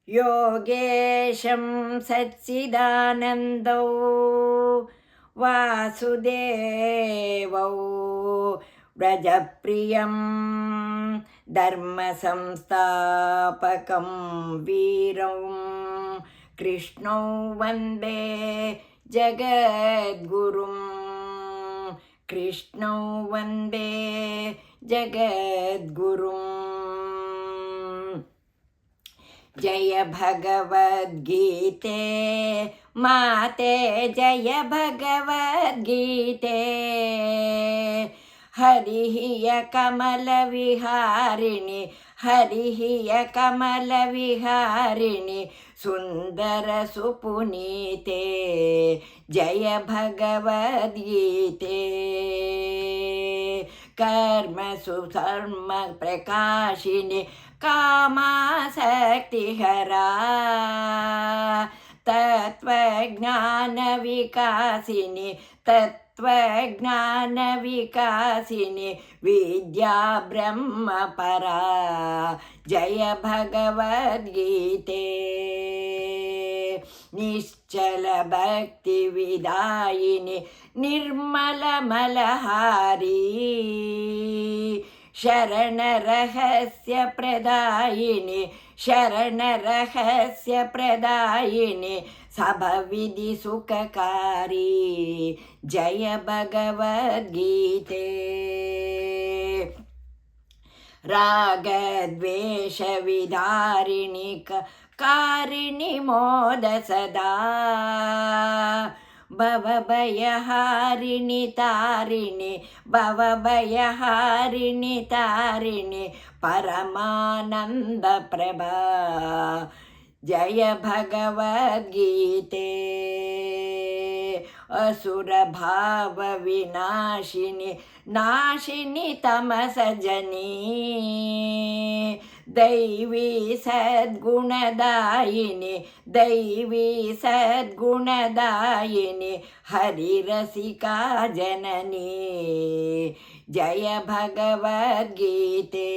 योगेशं सच्चिदानन्दौ वासुदेवौ व्रजप्रियं धर्मसंस्थापकं वीरं कृष्णौ वन्दे जगद्गुरुं कृष्णौ वन्दे जगद्गुरुम्। जय भगवद्गीते माते जय भगवद्गीते हरिः कमलविहारिणि हरिः कमलविहारिणि सुन्दरसुपुनीते जय भगवद्गीते कर्मसुधर्म प्रकाशिनि कामासक्तिहरा तत्त्वज्ञानविकासिनि तत्त्वज्ञानविकासिनि विद्या ब्रह्मपरा जय भगवद्गीते निश्चलभक्तिविदायिनि निर्मलमलहारी शरणरहस्यप्रदायिनि शरणरहस्यप्रदायिनि सबविधि सुखकारी जय भगवद्गीते रागद्वेषविदारिणि कारिणि मोद सदा भवभयहारिणि तारिणि भवभयहारिणि तारिणि परमानन्दप्रभा जय भगवद्गीते असुरभावविनाशिनि नाशिनि तमसजनी दैवी सद्गुणदायिनि दैवी सद्गुणदायिनि हरिरसिका जननी जय भगवद्गीते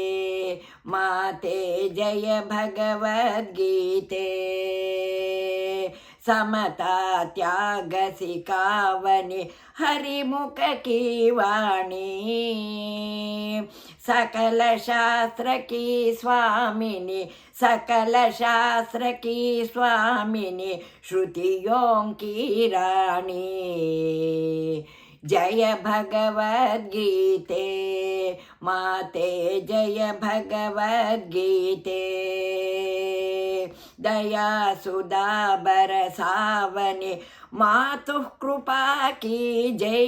माते जय भगवद्गीते समता त्याग सिखावनि हरिमुख की वाणी सकल शास्त्र की स्वामिनी सकल शास्त्र की स्वामिनी श्रुतियों की रानी जय भगवद्गीते माते जय भगवद्गीते दया सुधा बरसावनि मातुः कृपा की जय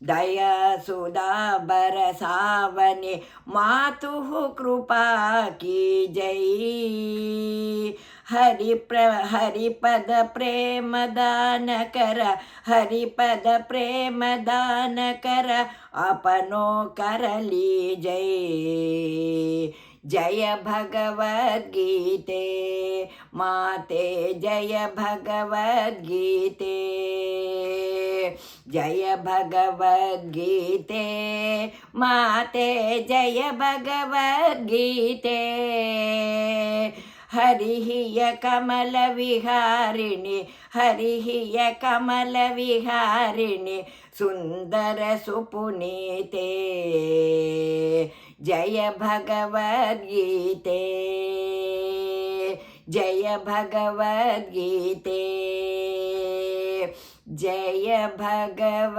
दया सुधा बरसावनि मातुः कृपा की जय हरिपद प्रेम दान कर हरिपद प्रेम दान कर अपनो कर लीजय जय भगवद्गीते माते जय भगवद्गीते जय भगवद्गीते माते जय भगवद्गीते हरिः कमलविहारिणि हरिः कमलविहारिणि सुन्दरसुपुनीते जय भगवद्गीते जय भगवद्गीते जय भगवद्गीते।